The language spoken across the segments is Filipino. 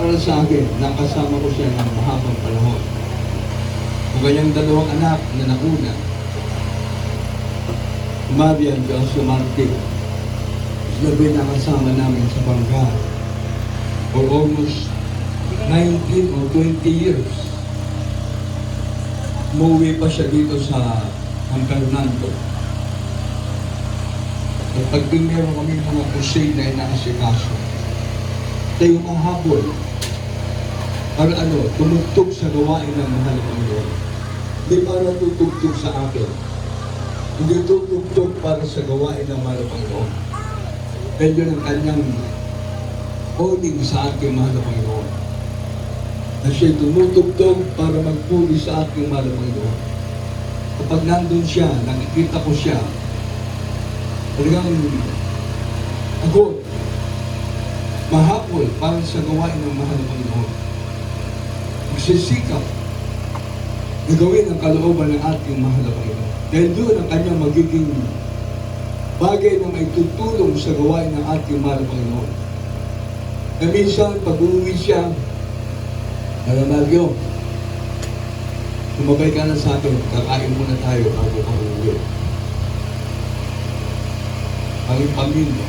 para sa akin, nakasama ko siya ng mahabang panahon. Ang kanyang dalawang anak na nauna, Marian Joshua Martin, sila nakasama namin sa bangka for almost 19 or 20 years. Umuwi pa siya dito sa San Fernando. At pag meron kami mga crusade na inaasikaso, tayo mahabol para tumugtog sa gawain ng mahal na Panginoon. Hindi para tutugtog sa akin. Hindi tutugtog para sa gawain ng mahal na Panginoon. Dahil yun ang kanyang calling sa aking mahal na Panginoon. Na siya'y tumutugtog para magpuli sa aking mahal na Panginoon. Kapag nandun siya, nakikita ko siya, talagang agod, mahapol para sa gawain ng mahal na Panginoon. Magsisikap na gawin ang kalooban ng ating mahal na Panginoon. Dahil doon ang kanyang magiging bagay na may tutulong sa gawain ng ating mahal na Panginoon. Na minsan, pag-uwi siya, Mario, sumabay ka na sa akin, kakain muna tayo bago ka uwi. Ang pamilya.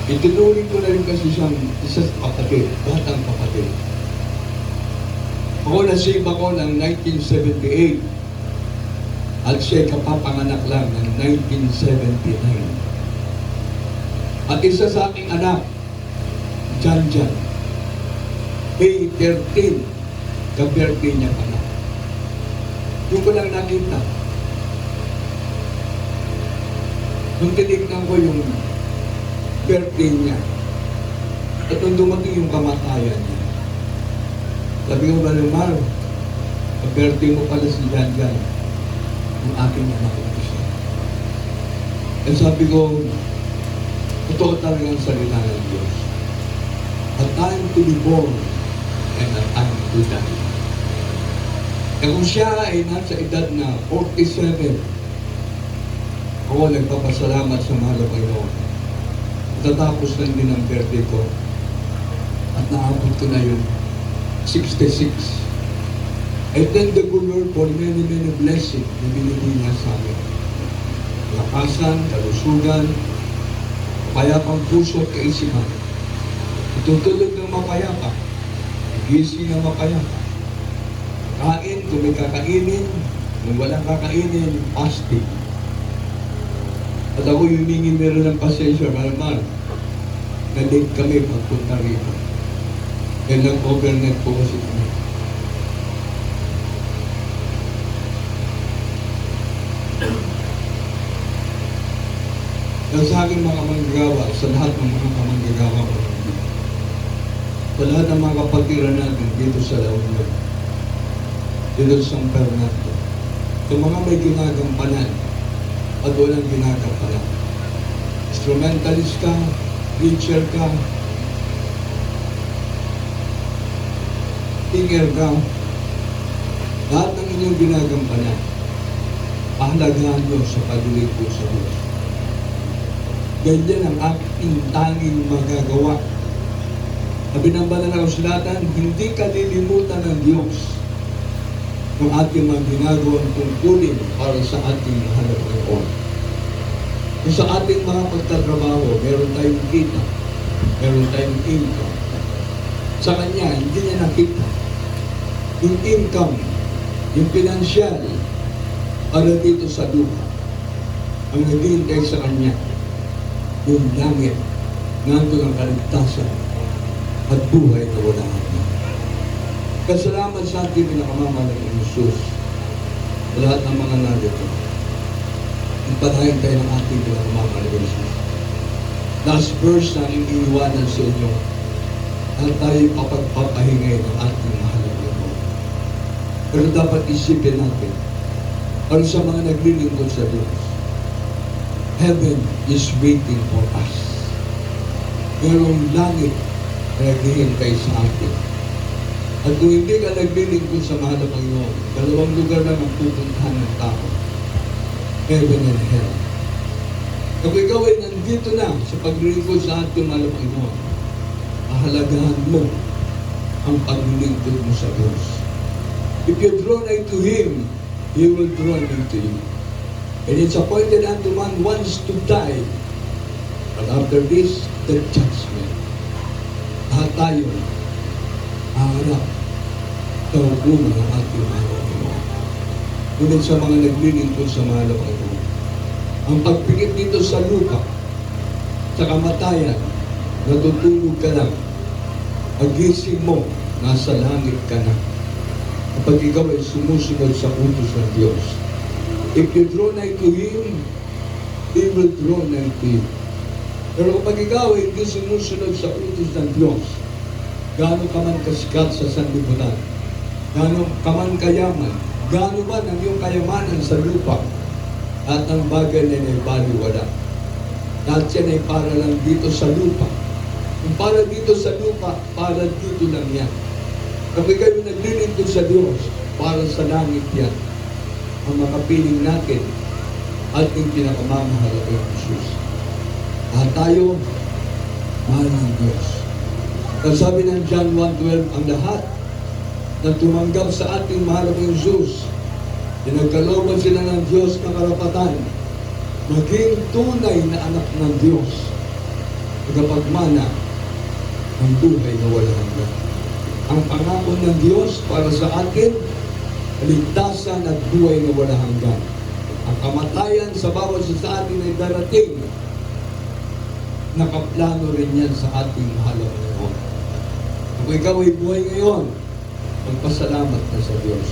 Itinuloy ko na rin kasi siyang isa sa kapatid, batang kapatid. Ako nasib ako ng 1978 at siya'y kapapanganak lang ng 1979. At isa sa aking anak, Jan, May 13, ka-birthday niya pala. Yung ko lang nakita. Nung tinignan ko yung birthday niya, at nung dumating yung kamatayan niya, sabi ko, Marimar, ka-birthday mo pala si Jan, yung aking anak ko siya. At sabi ko, totoo talaga ang salita ng Diyos. A time to be born and a time to die. E kung siya ay nasa edad na 47, ako nagpapasalamat sa mahal na Panginoon. Tatapos lang din ang birthday ko at naabot ko na yung 66. I thank the good Lord for many blessings na binigay niya sa amin. Lakasan, kalusugan, payapang puso at kaisipan. Itutulog ng mapayapa, gising ng mapayapa. Kain kung may kakainin, kung walang kakainin, fasting. At ako humingi meron ng pasensya, Marimar. Na-late kami pagpunta rito. Kaya nag-overnight po kasi kami. Dahil sa akin mga manggagawa, sa lahat ng mga manggagawa ko, sa lahat ng mga kapatiran natin dito sa La Union, dito sa San Fernando, sa mga may ginagampanan at walang ginagampanan. Instrumentalist ka, preacher ka, singer ka, lahat ng inyong ginagampanan, pahalagahan nyo sa pag-ulit po sa Diyos. Ganyan ang aking tanging magagawa. Sabi ng banal na kasulatan, hindi kalilimutan ng Diyos ng ating mga ginagawang tungkulin para sa ating mahal na Panginoon. Kung sa ating mga pagtatrabaho, meron tayong kita, meron tayong income. Sa Kanya, hindi niya nakita. Yung income, yung pinansyal, para dito sa lupa, ang naghihintay sa Kanya, yung langit, nandun ang kaligtasan at buhay na wala hanggan. Kasalamat sa ating pinakamamalang ng Jesus sa lahat ng mga narito. Ipatayin tayo ng ating pinakamamalang ng Jesus. Last verse na iniiwanan sa inyo at tayo papagpapahingay ng ating mahal na Panginoon. Pero dapat isipin natin para sa mga naglilingkod sa Diyos. Heaven is waiting for us. Merong langit na naghihintay sa atin. At kung hindi ka naglilingkod sa mahal na Panginoon, dalawang lugar lang ang pupuntahan ng tao. Heaven and hell. Kung ikaw ay nandito na sa paglilingkod sa ating mahal na Panginoon, pahalagahan mo ang paglilingkod mo sa Diyos. If you draw nigh to Him, He will draw nigh to you. And it's appointed unto man once to die, but after this, the judgment. Lahat tayo, haharap sa hukuman ng ating mahal na Panginoon. Ngunit sa mga naglilingkod sa mahal na Panginoon, ang pagpikit dito sa lupa, sa kamatayan, natutulog ka lang. Pagising mo, nasa langit ka na. Kapag ikaw ay sumusunod sa utos ng Diyos. If you draw nigh to Him, He will draw nigh to you. Pero kapag ikaw ay hindi sumusunod sa utos ng Diyos, gaano ka man kasikat sa sanlibutan, gaano ka man kayaman, gaano man ang iyong kayamanan sa lupa, at ang bagay na ay baliwala. Lahat yan ay para lang dito sa lupa. Kung para dito sa lupa, para dito lang yan. Kapag kayo naglilingkod sa Diyos, para sa langit yan. Ang makapiling natin, ating pinakamamahal ay Jesus. At tayo, mahal ng Diyos. Ang sabi ng John 1:12, ang lahat na tumanggap sa ating mahal ng Jesus, pinagkalooban sila ng Diyos ng karapatan, maging tunay na anak ng Diyos, tagapagmana ng buhay na walang hanggan. Ang pangako ng Diyos para sa atin, kaligtasan at buhay na walang hanggan. Ang kamatayan sa bawat isa sa atin ay darating. Nakaplano rin yan sa ating mahal na Panginoon. Kung ikaw ay buhay ngayon, magpasalamat ka sa Diyos.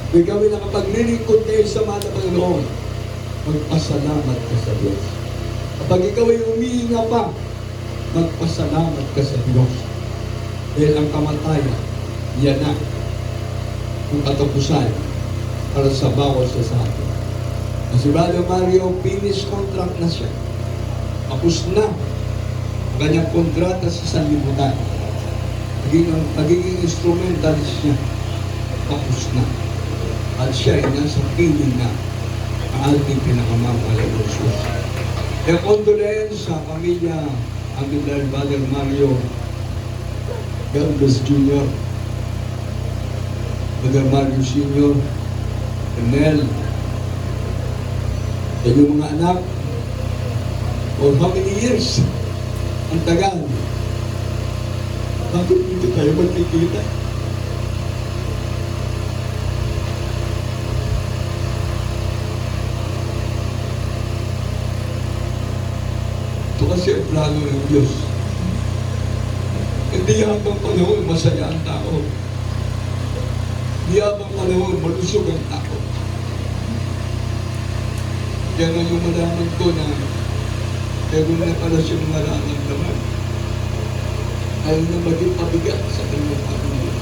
Kung ikaw ay nakapaglilingkod kayo sa mahal na Panginoon, magpasalamat ka sa Diyos. Kapag ikaw ay umihinga pa, magpasalamat ka sa Diyos. Dahil ang kamatayan, yan na ang katapusan para sa bawat isa sa atin. Si Brother Mario, finish contract na siya. Tapos na ang kanyang kontrata sa sanlibutan. Nagiging instrumental siya. Tapos na. At siya ay nasa piling na ang ating pinakamamahal na Jesus. E condolence sa pamilya ang Brother Mario Galvez Jr., Brother Mario Sr., Nel, at yung mga anak, for how many years? Ang tagal. Bakit hindi tayo magkikita? Ito kasi ang plano ng Diyos. Hindi habang panahon masaya ang tao. Hindi habang panahon malusog ang tao. Kaya nga yung malaman ko na meron na pala siyang nararamdaman. Ayaw na maging pabigat sa kanyang pamilya.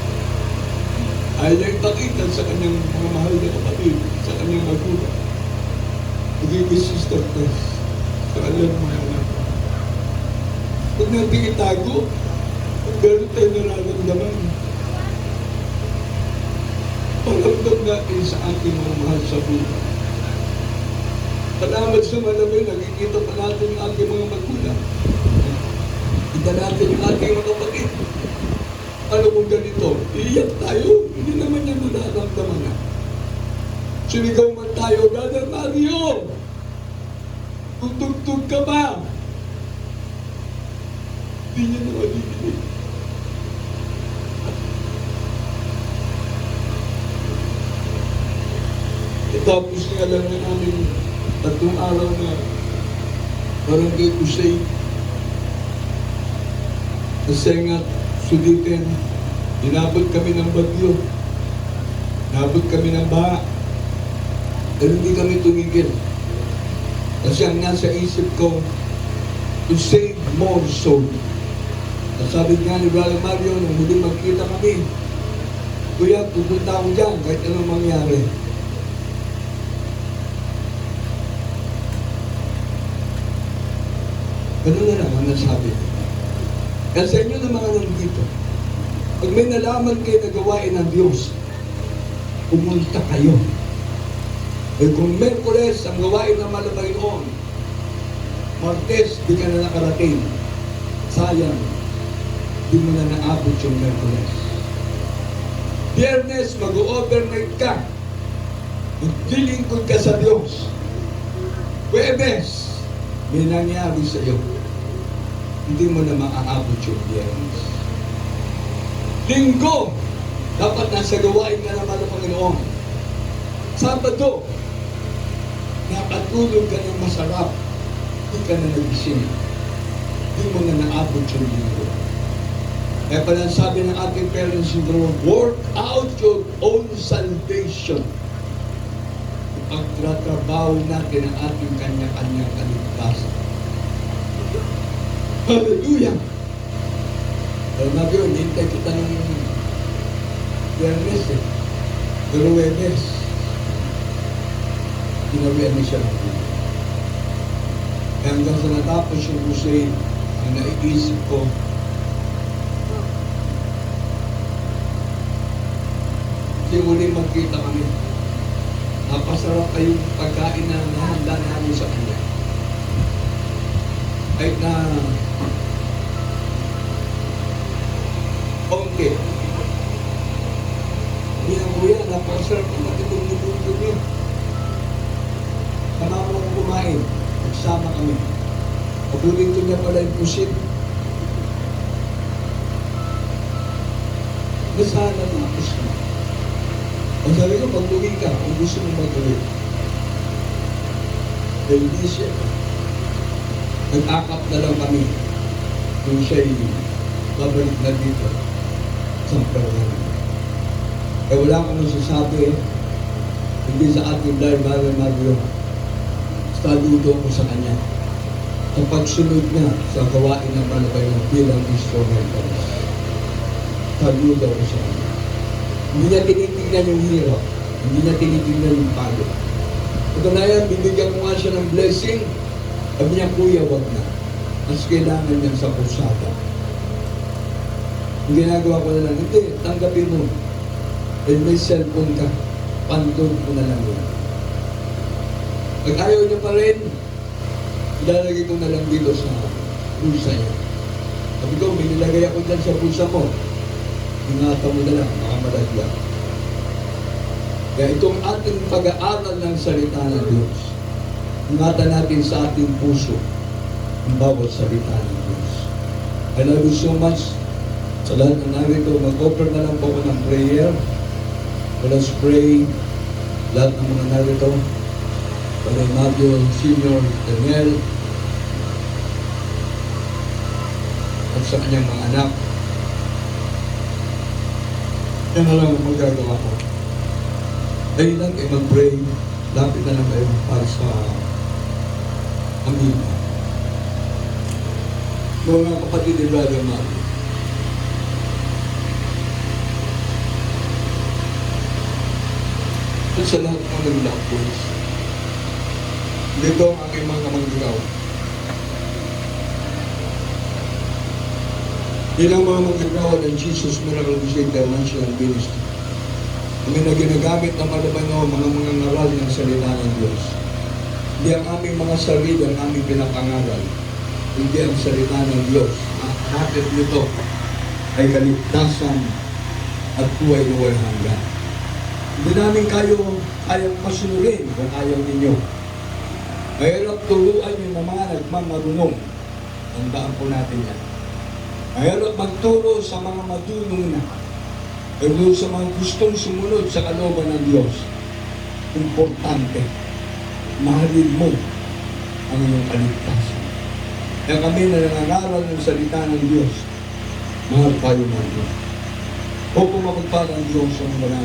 Ayaw niya ipakita sa kanyang mga mahal na kapatid, sa kanyang magulang. Magiging sister test sa kanyang mga anak. Huwag natin itago kung meron tayo nararamdaman. Paramdam natin sa ating mga mahal sa buhay. Salamat sa malamay, nakikita pa natin ang ating mga magulang. Kita natin ang ating mga kapatid. Ano kung ganito? Iiyak tayo. Hindi naman yan nararamdaman na. Sinigaw man tayo, Brother Mario! Tutugtog ka ba? Hindi niya naman didinig. Tapos nga lang na namin tatlong araw na Barangay Usay, sa Sengat, Sulitin, inabot kami ng bagyo, inabot kami ng baha, pero hindi kami tumigil. Kasi ang nasa isip ko, to save more soul. At sabi nga ni Brother Mario, nung huli magkita kami, Kuya, pupunta ako dyan kahit anong mangyari. Ganun na lang ang nasabi. Kaya sa inyo na mga nandito, pag may nalaman kayo na gawain ng Diyos, pumunta kayo. Eh kung Merkules ang gawain ng Panginoon, Martes, di ka na nakarating. Sayang, di mo na naabot yung Merkules. Biyernes, mag-overnight ka. Maglilingkod ka sa Diyos. Huwebes, may nangyari sa iyo. Hindi mo na maaabot yung Biyernes. Linggo, dapat nasa gawain ka naman ng Panginoon. Sabado, nakatulog ka ng masarap. Hindi ka na nagising. Hindi mo na naabot yung linggo. Kaya pala sabi ng ating parents syndrome, work out your own salvation. Pagtratrabaho natin ang ating kanya-kanyang kaligtasan. Hallelujah! Pero nabi yun, hintay kita ng Biyernes eh. Pero Huwebes, ginawian niya siya ng buhay. Kaya hanggang sa natapos yung crusade, ang naiisip ko, kasi uli magkita kami. Napasarap kayong pagkain na nahanda namin sa kanya. Kahit na okay. Hindi na kuya, napasarap ang matitong niluto niyo. Sama mo kong kumain. Nagsama kami. Paborito niya pala yung pusit. Nasaan na tapos na? Ang sabi ko, mag-uwi ka kung gusto mo mag-uwi. Dahil hindi siya. Nag-akap na lang kami kung siya'y babalik na dito sa Panginoon. Eh wala akong masasabi hindi sa ating dahil Mario. Saludo ko sa kanya. Ang pagsunod niya sa gawain ng Malabay ng bilang instrumental. Saludo ko sa kanya. Hindi niya tinitingnan yung hirap. Hindi niya tinitingnan yung pagod. Ito na yan, bibigyan ko nga siya ng blessing. Sabi niya, kuya, wag na. Mas kailangan niyan sa pusada. Yung ginagawa ko na lang, hindi, tanggapin mo. And may cellphone ka, pantod mo na lang yun. Pag ayaw niya pa rin, ilalagay ko na lang dito sa bulsa niya. Sabi ko, may nilagay ako dyan sa bulsa mo. Ingatan mo na lang, baka malagyan. Kaya itong ating pag-aaral ng salita ng Diyos, ingatan natin sa ating puso ang bawat salita ng Diyos. I love you so much. Sa lahat ng narito, mag-offer na lang po ako ng prayer. Let us pray. Lahat ng mga narito, Padre Mario, Senior, Daniel, at sa kanyang mga anak. Yan na lang ang magagawa ko. Dahil lang kayo mag-pray, lapit na lang kayo para sa amin. Mga kapatid ni Brother Mario, at sa lahat ng nag-lock points, dito ang aking mga manggagawa. Bilang mga manggagawa ng Jesus Miracle Crusade International Ministry, kami na ginagamit ng Malabay ng mga ngaral ng salita ng Diyos. Hindi ang aming mga sarili ang aming pinapangaral, hindi ang salita ng Diyos. Ang hatid nito ay kaligtasan at buhay na walang hanggan. Hindi namin kayang masunurin kung ayaw ninyo. Mahirap turuan yung mga nagmamarunong. Tandaan po natin yan. Mahirap magturo sa mga madunong na. Pero sa mga gustong sumunod sa kalooban ng Diyos, importante, mahalin mo ang iyong kaligtasan. Kaya kami na nangangaral ng salita ng Diyos, mahal tayo ng Diyos. O kung mapagpala ang Diyos sa mga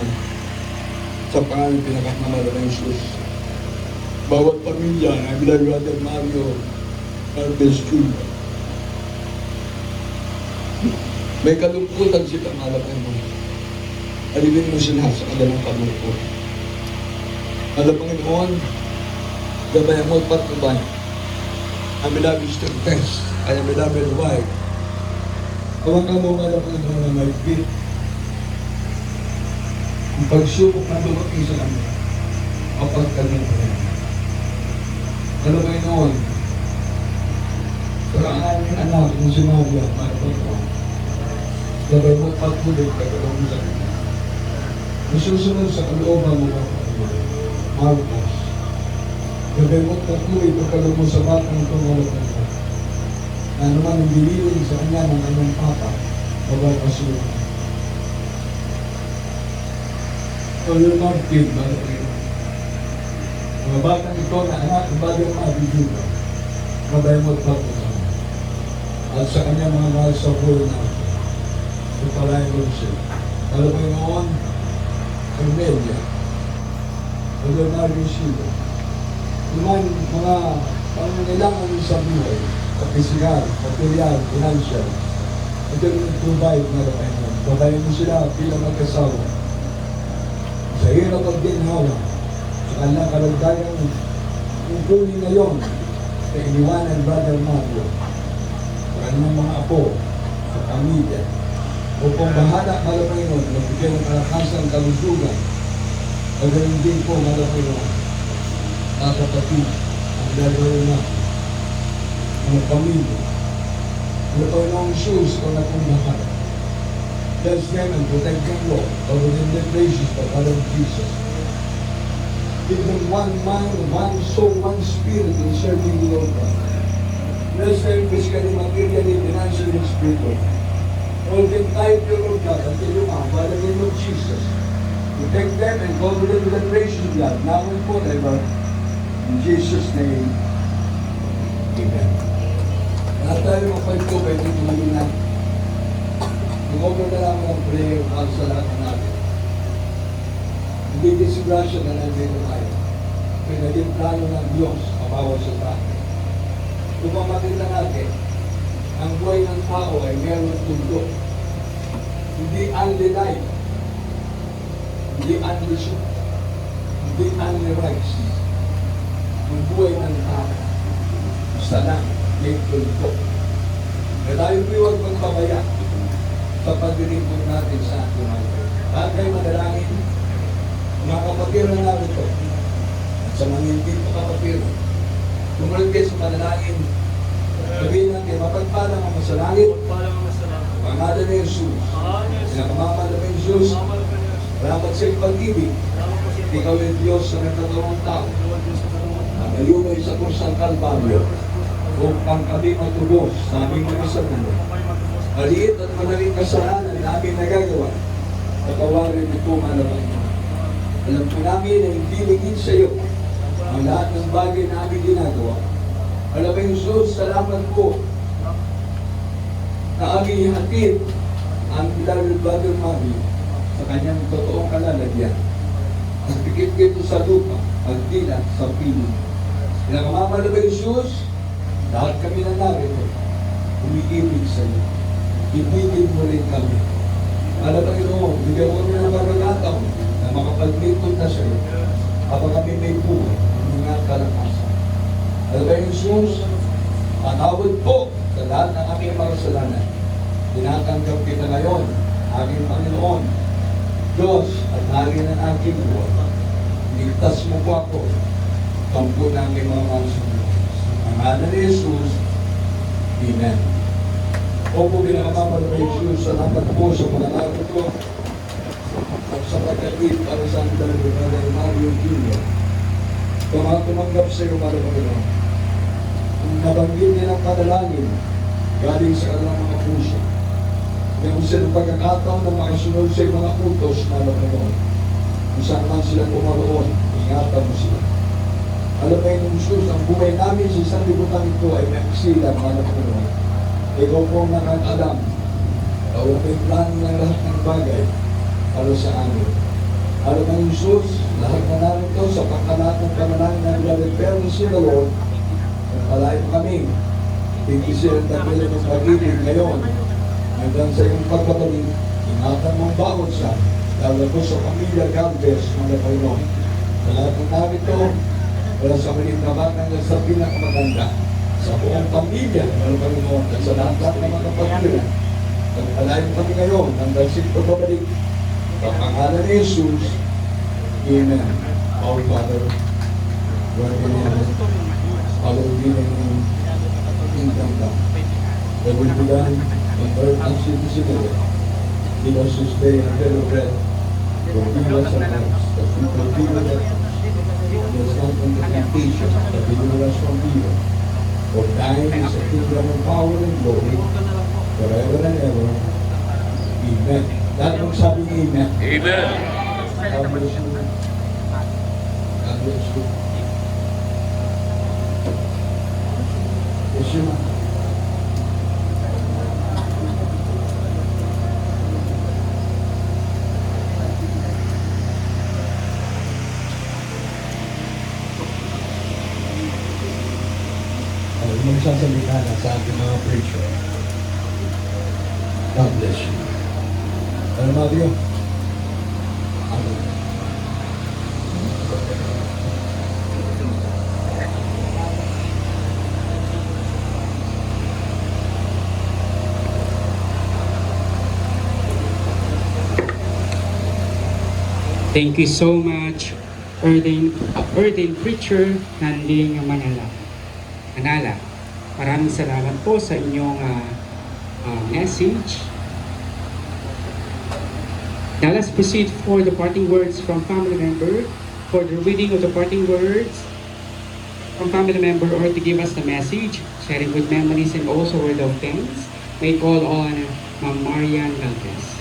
sa pangalan pinakamalala ng Jesus. Bawat pamilya na Brother Mario Carpes Jr. May kalungkutan sila malapang mo. Alibin mo sila sa kanilang kalungkot. Alam Panginoon, gabay mo patnubay. Ang milabis to test, ay ang milabis wife. Kawakan mo alam Panginoon na may bit. Ang pagsubok na dumating sa amin, kapag kami pa rin. Alam Panginoon, para ang aming anak ng si Maria, may pagkakas. Gabay mo patuloy kagawin sa kanya. Nasusunod sa kalooban mo Marcos. Gabemot na tuloy pagkalo mo sa batang ito malapit mo. Na naman ang bililing sa kanya ng anong papa, babakasunod. So you're not kid, mga batang ito na anak ng bagay mga bibigyan. Gabemot pa po sa at sa kanya mga mahal sa buhay natin. Ipalain mo siya. Alam mo noon, Cornelia, Leonardo Silo, naman mga pangangailangan sa buhay, kapisikal, material, financial, ito yung provide na Panginoon. Babayan mo sila bilang magkasawa. Sa hirap at ginhawa, sa kanilang kalagdayan, yung tuloy ngayon, sa iniwanan Brother Mario, sa kanilang mga apo, sa pamilya, upang bahala, Panginoon, magbigay ng kalakasan, kalusugan, paganoon din po, Panginoon, mga kapatid, ang gagawin natin, mga pamilya, mga Panginoong shoes, kung akong bahala. Bless them and protect them, Lord, over the gracious by God of Jesus. Give them one mind, one soul, one spirit in serving the Lord God. Bless them physically, materially, financially, and spiritually. Hold them tight, dear Lord God, until you come, by the name of Jesus. Protect them and cover them with the gracious blood, now and forever. In Jesus' name, Amen. Lahat tayo mapagto, pwede tumulong natin. Mag-over na lang ng prayer para sa lahat natin. Hindi disgrasya na nandito tayo. May naging plano ng Diyos, mabawal sa tayo. Kung makita natin, ang buhay ng tao ay meron tundo. Hindi only life, hindi only soup, hindi only rice. Ang buhay ng tao, basta lang, may tundo. Kaya tayo huwag magpabaya sa paglilingkod natin sa ating mga ito. Lahat kayo madalangin, mga kapatiran namin ito. At sa mga hindi po kapatiran, tumunod kayo sa panalangin, sabihin natin, mapagpalang ang masalangit, pangalan ni Jesus, pinakamamala ni Jesus, salamat sa iyong pag-ibig, ikaw yung Diyos sa nagkatawang tao, ang ayunay sa krus ng Kalbaryo, upang kami matubos sa aming mga kasalanan. Maliit at malaking kasalanan na aming nagagawa, patawarin ito malabay. Alam po namin na hindi ligid sa iyo ang lahat ng bagay na aming ginagawa. Alam mo Jesus, salamat po na aming hatid ang Beloved Brother Mami sa kanyang totoong kalalagyan. Ang pikit-kito sa lupa, pagdilat sa piling. Pinakamamala ba Jesus, lahat kami na narito, umiibig sa iyo. Ibigin mo rin kami. Alam mo Panginoon, bigyan mo rin ang pagkakataon na makapag-lingkod na sa iyo habang kami may buhay, mga kalakasan. Alam mo Jesus, panawad po sa lahat ng aming mga kasalanan. Tinatanggap kita ngayon, aking Panginoon, Diyos at hari ng aking buhay. Ligtas mo po ako, kampo ng aming mga mansunod. Ang ngalan ni Jesus, Amen. Opo, pinakamamala ni Jesus, salamat po sa mga narito at sa pagkakit para sa ang dalawa ng Mario Jr. Tumanggap sa iyo, Mara Panginoon. Ang nabanggit nilang panalangin galing sa kanilang mga puso. Kung sila pagkakataon na makasunod sa mga utos, Mara Panginoon. Kung saan man sila pumaroon, ingatan mo sila. Alam mo yung Jesus, ang buhay namin sa isang libutan ito ay may aksilan, Mara Panginoon. Ikaw po ang nakakalam. Ikaw ang may plano ng lahat ng bagay para sa amin. Alam mo Jesus, lahat na namin ito sa pagkalat ng panalangin ng Beloved si the Lord, palain mo kami. Tingkisil ang tabilan ng pag-ibig ngayon hanggang sa iyong pagbabalik. Ingatan mong bawat siya, lalo po sa pamilya Galvez, mga Panginoon. Sa lahat ng namin ito, wala sa maling kabatang na sa pinakamaganda. Sa buong pamilya, mga Panginoon, at sa lahat ng mga kapatiran. Pagpalain kami ngayon hanggang sa iyong pagbabalik. Sa pangalan ni Jesus, Amen. Our Father, who art in heaven, hallowed be thy name. Kingdom come. Thy will be done on earth as it is in heaven. Give us this day our daily bread. Forgive us our sins, as we forgive others. Lead us not into temptation, but deliver us from evil. For thine is the kingdom and power and glory, forever and ever. Amen. Lahat ng sabing amen. Amen. God bless you. God bless you. Bless you. Magsasalita na sa ating mga preacher. God bless you. Ano Mario? Amen. Thank you so much, ordained preacher Nanding Manala. Maraming salamat po sa inyong message. Now let's proceed for the parting words from family member. For the reading of the parting words from family member or to give us the message, sharing good memories and also word of thanks, may call on Ma'am Marian Galvez.